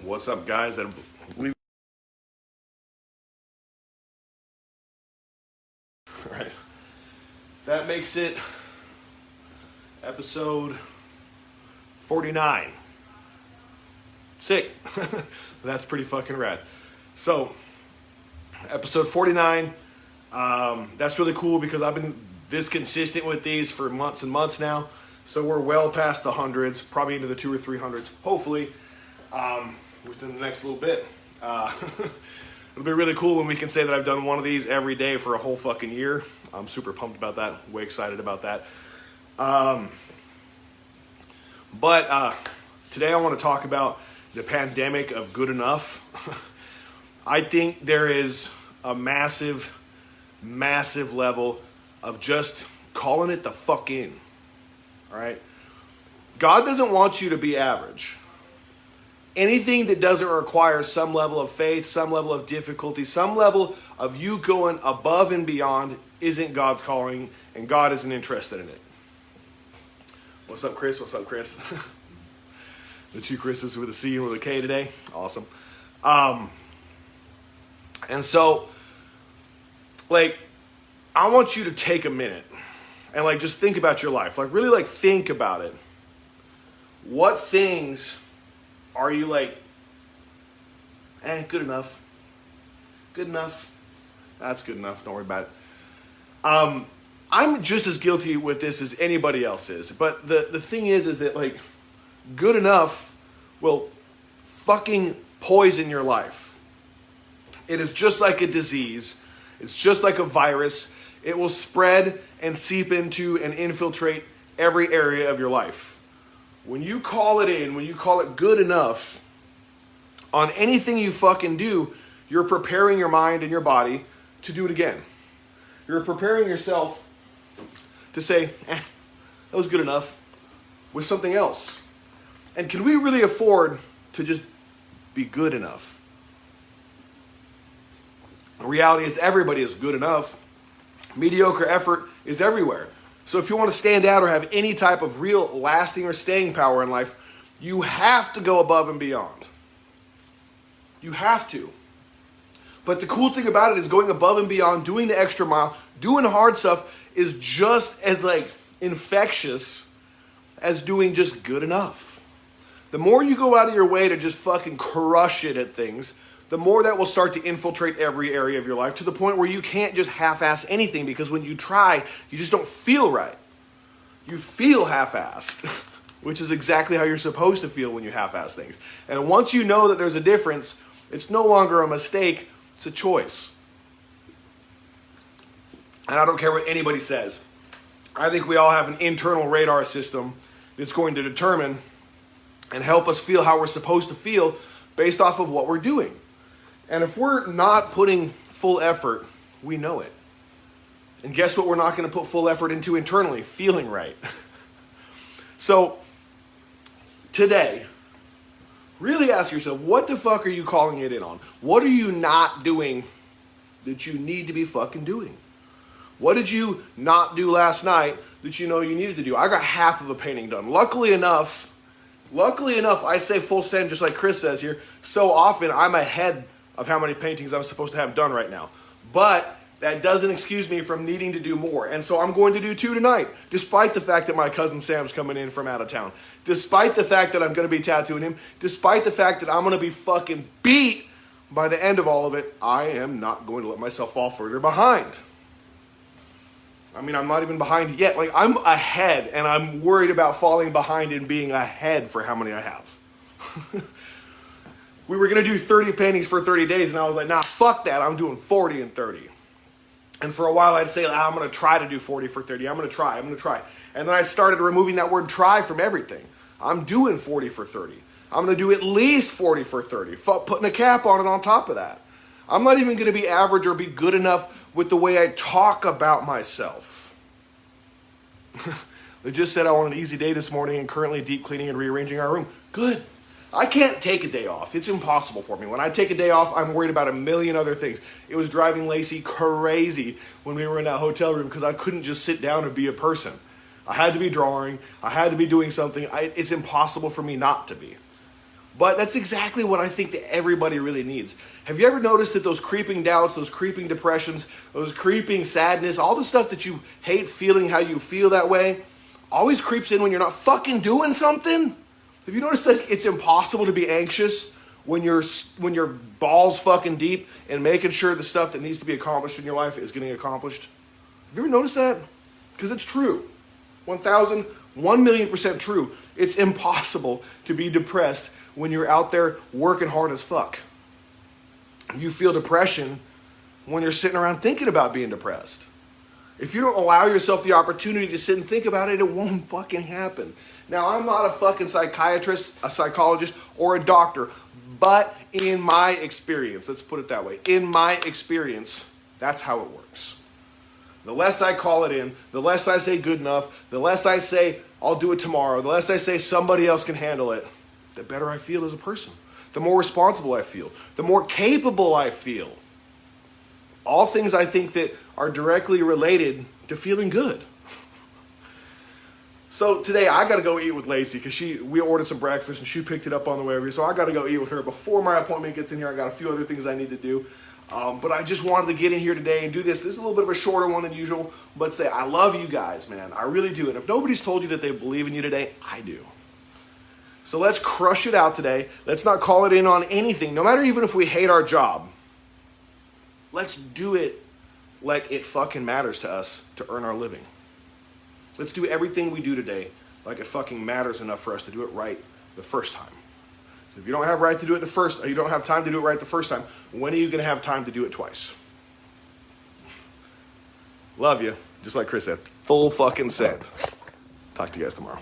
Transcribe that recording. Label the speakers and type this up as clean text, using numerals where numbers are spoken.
Speaker 1: What's up, guys? Right. That makes it episode 49. Sick. That's pretty fucking rad. So, episode 49. That's really cool because I've been this consistent with these for months and months now. So we're well past the hundreds, probably into the 200 or 300s, hopefully, within the next little bit. It'll be really cool when we can say that I've done one of these every day for a whole fucking year. I'm super pumped about that, way excited about that. But today I want to talk about the pandemic of good enough. I think there is a massive level of just calling it the fuck in. All right? God doesn't want you to be average. Anything that doesn't require some level of faith, some level of difficulty, some level of you going above and beyond isn't God's calling, and God isn't interested in it. What's up, Chris? What's up, Chris? The two Chris's with a C and with a K today. Awesome. And so, I want you to take a minute and, just think about your life. Really, think about it. What things are you good enough? Good enough? That's good enough. Don't worry about it. I'm just as guilty with this as anybody else is. But the thing is that, good enough will fucking poison your life. It is just like a disease. It's just like a virus. It will spread and seep into and infiltrate every area of your life. When you call it in, when you call it good enough, on anything you fucking do, you're preparing your mind and your body to do it again. You're preparing yourself to say, that was good enough, with something else. And can we really afford to just be good enough? The reality is everybody is good enough. Mediocre effort is everywhere. So if you want to stand out or have any type of real lasting or staying power in life, you have to go above and beyond. You have to. But the cool thing about it is going above and beyond, doing the extra mile, doing hard stuff is just as infectious as doing just good enough. The more you go out of your way to just fucking crush it at things, the more that will start to infiltrate every area of your life to the point where you can't just half-ass anything, because when you try, you just don't feel right. You feel half-assed, which is exactly how you're supposed to feel when you half-ass things. And once you know that there's a difference, it's no longer a mistake, it's a choice. And I don't care what anybody says. I think we all have an internal radar system that's going to determine and help us feel how we're supposed to feel based off of what we're doing. And if we're not putting full effort, we know it. And guess what we're not going to put full effort into internally? Feeling right. So, today, really ask yourself, what the fuck are you calling it in on? What are you not doing that you need to be fucking doing? What did you not do last night that you know you needed to do? I got half of a painting done. Luckily enough, I say full send just like Chris says here. So often I'm ahead of how many paintings I'm supposed to have done right now. But that doesn't excuse me from needing to do more. And so I'm going to do 2 tonight, despite the fact that my cousin Sam's coming in from out of town. Despite the fact that I'm going to be tattooing him. Despite the fact that I'm going to be fucking beat by the end of all of it. I am not going to let myself fall further behind. I mean, I'm not even behind yet. I'm ahead, and I'm worried about falling behind and being ahead for how many I have. We were going to do 30 paintings for 30 days, and I was like, nah, fuck that. I'm doing 40 and 30. And for a while, I'd say, I'm going to try to do 40 for 30. I'm going to try. And then I started removing that word try from everything. I'm doing 40 for 30. I'm going to do at least 40 for 30, putting a cap on it on top of that. I'm not even going to be average or be good enough with the way I talk about myself. They just said I want an easy day this morning and currently deep cleaning and rearranging our room. Good. I can't take a day off. It's impossible for me. When I take a day off, I'm worried about a million other things. It was driving Lacey crazy when we were in that hotel room because I couldn't just sit down and be a person. I had to be drawing. I had to be doing something. It's impossible for me not to be. But that's exactly what I think that everybody really needs. Have you ever noticed that those creeping doubts, those creeping depressions, those creeping sadness, all the stuff that you hate feeling how you feel that way, always creeps in when you're not fucking doing something? Have you noticed that it's impossible to be anxious when you're balls fucking deep and making sure the stuff that needs to be accomplished in your life is getting accomplished? Have you ever noticed that? Because it's true. 1,000,000% true. It's impossible to be depressed when you're out there working hard as fuck. You feel depression when you're sitting around thinking about being depressed. If you don't allow yourself the opportunity to sit and think about it, it won't fucking happen. Now, I'm not a fucking psychiatrist, a psychologist, or a doctor, but in my experience, let's put it that way, in my experience, that's how it works. The less I call it in, the less I say good enough, the less I say I'll do it tomorrow, the less I say somebody else can handle it, the better I feel as a person. The more responsible I feel, the more capable I feel. All things I think that are directly related to feeling good. So today I got to go eat with Lacey because we ordered some breakfast and she picked it up on the way over here. So I got to go eat with her before my appointment gets in here. I got a few other things I need to do. But I just wanted to get in here today and do this. This is a little bit of a shorter one than usual, but say I love you guys, man. I really do. And if nobody's told you that they believe in you today, I do. So let's crush it out today. Let's not call it in on anything, no matter even if we hate our job. Let's do it like it fucking matters to us to earn our living. Let's do everything we do today like it fucking matters enough for us to do it right the first time. So if you don't have right to do it you don't have time to do it right the first time, when are you going to have time to do it twice? Love you. Just like Chris said. Full fucking send. Talk to you guys tomorrow.